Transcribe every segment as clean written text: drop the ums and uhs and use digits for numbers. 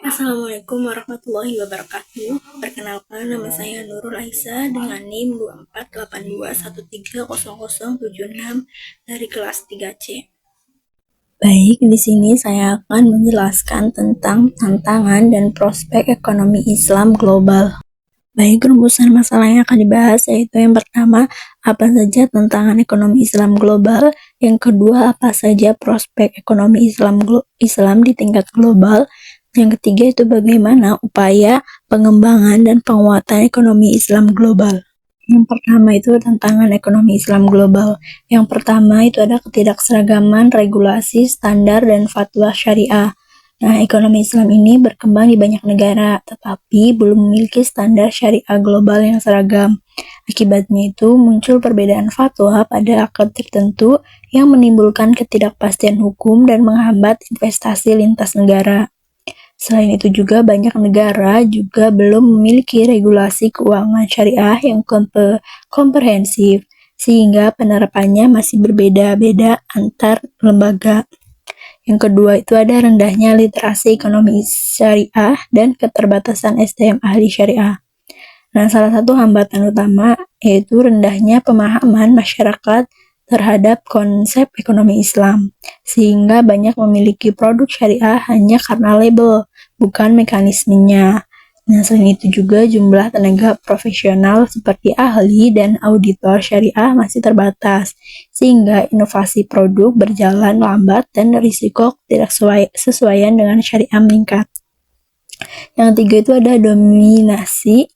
Assalamualaikum warahmatullahi wabarakatuh. Perkenalkan, nama saya Nurul Aisyah dengan NIM 2482130076 dari kelas 3C. Baik, di sini saya akan menjelaskan tentang tantangan dan prospek ekonomi Islam global. Baik, rumusan masalah yang akan dibahas yaitu yang pertama, apa saja tantangan ekonomi Islam global, yang kedua, apa saja prospek ekonomi Islam di tingkat global, yang ketiga itu bagaimana upaya pengembangan dan penguatan ekonomi Islam global. Yang pertama itu tantangan ekonomi Islam global. Yang pertama itu ada ketidakseragaman regulasi, standar, dan fatwa syariah. Nah, ekonomi Islam ini berkembang di banyak negara, tetapi belum memiliki standar syariah global yang seragam. Akibatnya itu muncul perbedaan fatwa pada akad tertentu yang menimbulkan ketidakpastian hukum dan menghambat investasi lintas negara. Selain itu juga banyak negara juga belum memiliki regulasi keuangan syariah yang komprehensif, sehingga penerapannya masih berbeda-beda antar lembaga. Yang kedua itu ada rendahnya literasi ekonomi syariah dan keterbatasan SDM ahli syariah. Nah, salah satu hambatan utama yaitu rendahnya pemahaman masyarakat terhadap konsep ekonomi Islam, sehingga banyak memiliki produk syariah hanya karena label, bukan mekanismenya. Nah, selain itu juga jumlah tenaga profesional seperti ahli dan auditor syariah masih terbatas, sehingga inovasi produk berjalan lambat dan risiko ketidaksesuaian dengan syariah meningkat. Yang ketiga itu ada dominasi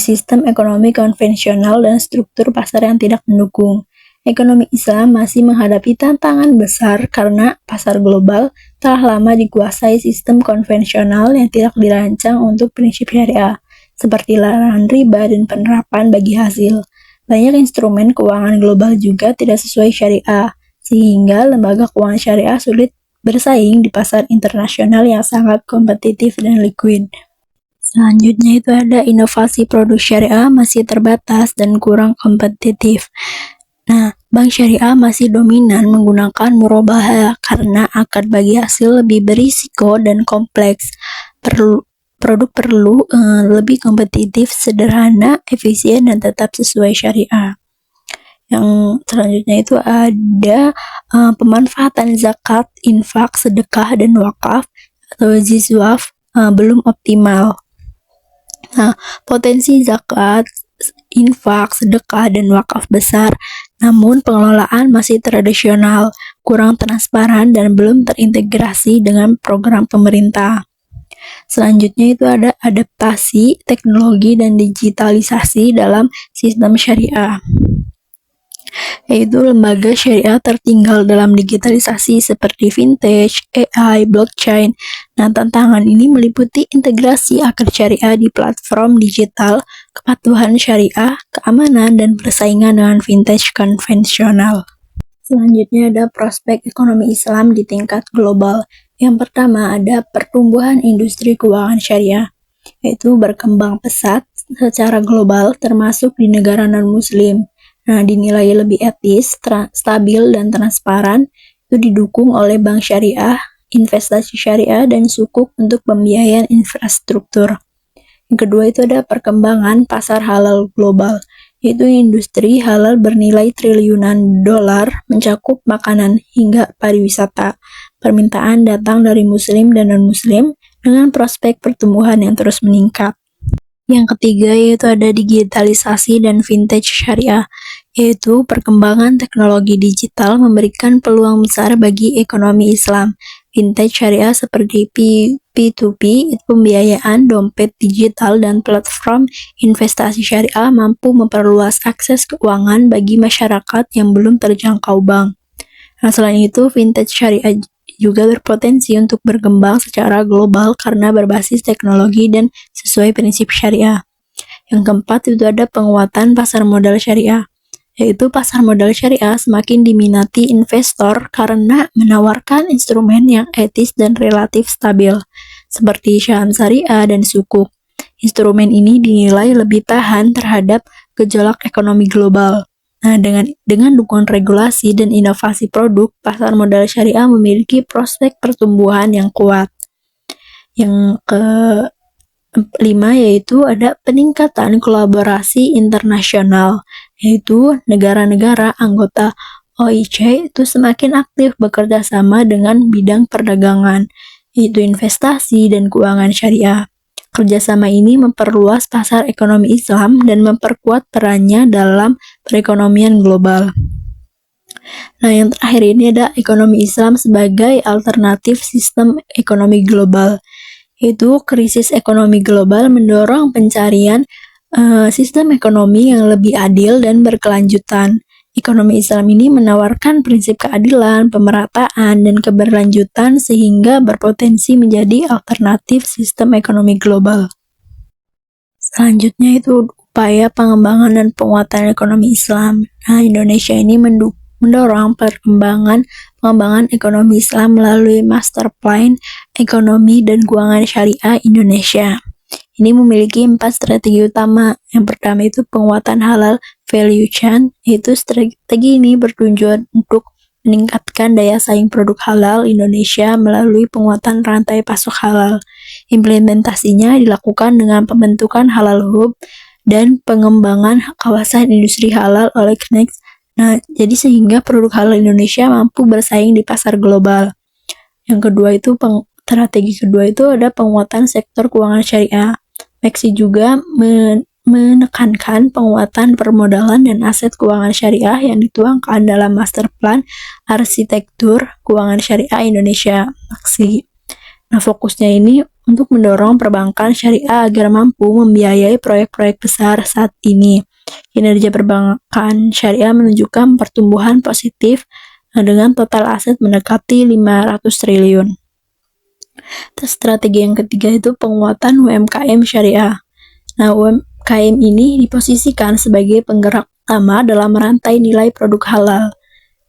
sistem ekonomi konvensional dan struktur pasar yang tidak mendukung. Ekonomi Islam masih menghadapi tantangan besar karena pasar global telah lama dikuasai sistem konvensional yang tidak dirancang untuk prinsip syariah, seperti larangan riba dan penerapan bagi hasil. Banyak instrumen keuangan global juga tidak sesuai syariah, sehingga lembaga keuangan syariah sulit bersaing di pasar internasional yang sangat kompetitif dan liquid. Selanjutnya itu ada inovasi produk syariah masih terbatas dan kurang kompetitif. Nah, bank syariah masih dominan menggunakan murabahah karena akad bagi hasil lebih berisiko dan kompleks. Produk perlu lebih kompetitif, sederhana, efisien, dan tetap sesuai syariah. Yang selanjutnya itu ada pemanfaatan zakat, infak, sedekah, dan wakaf atau zizwaf belum optimal. Nah, potensi zakat, infak, sedekah, dan wakaf besar, namun pengelolaan masih tradisional, kurang transparan, dan belum terintegrasi dengan program pemerintah. Selanjutnya itu ada adaptasi teknologi dan digitalisasi dalam sistem syariah, yaitu lembaga syariah tertinggal dalam digitalisasi seperti vintage, AI, blockchain. Nah, tantangan ini meliputi integrasi akar syariah di platform digital, kepatuhan syariah, keamanan, dan persaingan dengan vintage konvensional. Selanjutnya ada prospek ekonomi Islam di tingkat global. Yang pertama ada pertumbuhan industri keuangan syariah, yaitu berkembang pesat secara global termasuk di negara non-muslim. Nah, dinilai lebih etis, stabil, dan transparan, itu didukung oleh bank syariah, investasi syariah, dan sukuk untuk pembiayaan infrastruktur. Yang kedua itu ada perkembangan pasar halal global, yaitu industri halal bernilai triliunan dolar, mencakup makanan hingga pariwisata. Permintaan datang dari muslim dan non-muslim dengan prospek pertumbuhan yang terus meningkat. Yang ketiga yaitu ada digitalisasi dan vintage syariah, yaitu perkembangan teknologi digital memberikan peluang besar bagi ekonomi Islam. Vintage syariah seperti P2P, pembiayaan, dompet digital, dan platform investasi syariah mampu memperluas akses keuangan bagi masyarakat yang belum terjangkau bank. Nah, selain itu, vintage syariah juga berpotensi untuk berkembang secara global karena berbasis teknologi dan sesuai prinsip syariah. Yang keempat itu ada penguatan pasar modal syariah, yaitu pasar modal syariah semakin diminati investor karena menawarkan instrumen yang etis dan relatif stabil, seperti saham syariah dan sukuk. Instrumen ini dinilai lebih tahan terhadap gejolak ekonomi global. Nah, dengan dukungan regulasi dan inovasi produk, pasar modal syariah memiliki prospek pertumbuhan yang kuat. Yang kelima yaitu ada peningkatan kolaborasi internasional, yaitu negara-negara anggota OIC itu semakin aktif bekerja sama dengan bidang perdagangan, yaitu investasi dan keuangan syariah. Kerjasama ini memperluas pasar ekonomi Islam dan memperkuat perannya dalam perekonomian global. Nah, yang terakhir ini ada ekonomi Islam sebagai alternatif sistem ekonomi global, yaitu krisis ekonomi global mendorong pencarian sistem ekonomi yang lebih adil dan berkelanjutan. Ekonomi Islam ini menawarkan prinsip keadilan, pemerataan, dan keberlanjutan sehingga berpotensi menjadi alternatif sistem ekonomi global. Selanjutnya itu upaya pengembangan dan penguatan ekonomi Islam. Nah, Indonesia ini mendorong pengembangan ekonomi Islam melalui Master Plan Ekonomi dan Keuangan Syariah Indonesia. Ini memiliki 4 strategi utama. Yang pertama itu penguatan halal value chain, yaitu strategi ini bertujuan untuk meningkatkan daya saing produk halal Indonesia melalui penguatan rantai pasok halal. Implementasinya dilakukan dengan pembentukan halal hub dan pengembangan kawasan industri halal oleh Knex. Nah, jadi sehingga produk halal Indonesia mampu bersaing di pasar global. Yang kedua itu strategi kedua itu ada penguatan sektor keuangan syariah. Meksi juga menekankan penguatan permodalan dan aset keuangan syariah yang dituangkan dalam Master Plan Arsitektur Keuangan Syariah Indonesia (MAKSI). Nah, fokusnya ini untuk mendorong perbankan syariah agar mampu membiayai proyek-proyek besar saat ini. Kinerja perbankan syariah menunjukkan pertumbuhan positif dengan total aset mendekati 500 triliun. Terus strategi yang ketiga itu penguatan UMKM syariah. Nah, UMKM ini diposisikan sebagai penggerak utama dalam rantai nilai produk halal.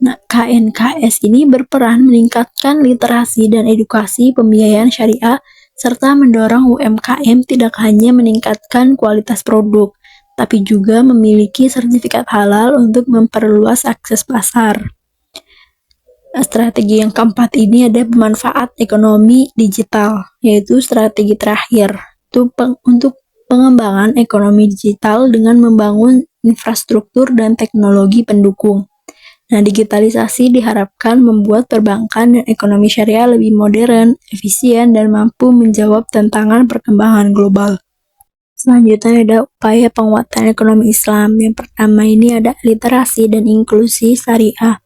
Nah, KNKS ini berperan meningkatkan literasi dan edukasi pembiayaan syariah serta mendorong UMKM tidak hanya meningkatkan kualitas produk, tapi juga memiliki sertifikat halal untuk memperluas akses pasar. Strategi yang keempat ini ada pemanfaat ekonomi digital, yaitu strategi terakhir itu untuk pengembangan ekonomi digital dengan membangun infrastruktur dan teknologi pendukung. Nah, digitalisasi diharapkan membuat perbankan dan ekonomi syariah lebih modern, efisien, dan mampu menjawab tantangan perkembangan global. Selanjutnya ada upaya penguatan ekonomi Islam. Yang pertama ini ada literasi dan inklusi syariah,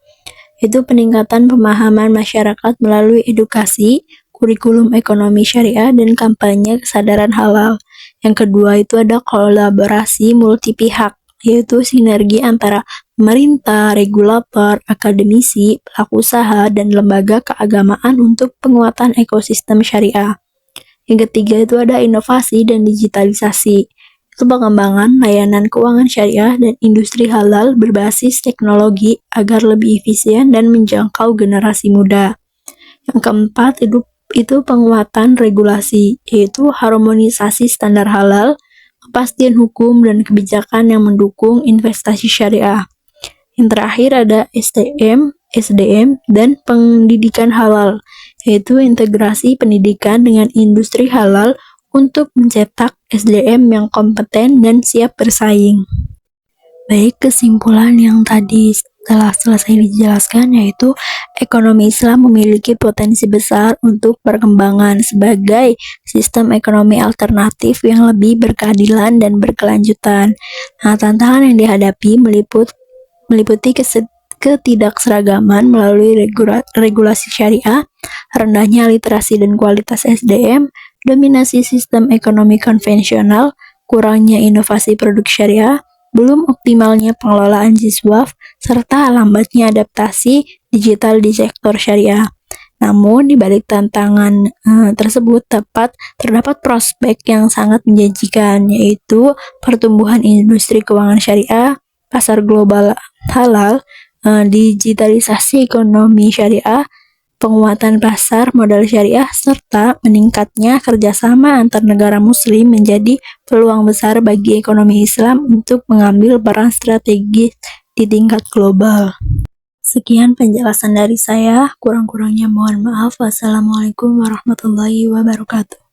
yaitu peningkatan pemahaman masyarakat melalui edukasi, kurikulum ekonomi syariah, dan kampanye kesadaran halal. Yang kedua itu ada kolaborasi multi pihak, yaitu sinergi antara pemerintah, regulator, akademisi, pelaku usaha, dan lembaga keagamaan untuk penguatan ekosistem syariah. Yang ketiga itu ada inovasi dan digitalisasi, itu pengembangan layanan keuangan syariah dan industri halal berbasis teknologi agar lebih efisien dan menjangkau generasi muda. Yang keempat itu penguatan regulasi, yaitu harmonisasi standar halal, kepastian hukum, dan kebijakan yang mendukung investasi syariah. Yang terakhir ada SDM, dan pendidikan halal, yaitu integrasi pendidikan dengan industri halal untuk mencetak SDM yang kompeten dan siap bersaing. Baik, kesimpulan yang tadi setelah selesai dijelaskan yaitu ekonomi Islam memiliki potensi besar untuk perkembangan sebagai sistem ekonomi alternatif yang lebih berkeadilan dan berkelanjutan. Nah, tantangan yang dihadapi meliputi ketidakseragaman melalui regulasi syariah, rendahnya literasi dan kualitas SDM, dominasi sistem ekonomi konvensional, kurangnya inovasi produk syariah, belum optimalnya pengelolaan jiswaf, serta lambatnya adaptasi digital di sektor syariah. Namun, di balik tantangan tersebut terdapat prospek yang sangat menjanjikan, yaitu pertumbuhan industri keuangan syariah, pasar global halal, digitalisasi ekonomi syariah, penguatan pasar modal syariah, serta meningkatnya kerjasama antar negara muslim menjadi peluang besar bagi ekonomi Islam untuk mengambil peran strategis di tingkat global. Sekian penjelasan dari saya, kurang-kurangnya mohon maaf. Wassalamualaikum warahmatullahi wabarakatuh.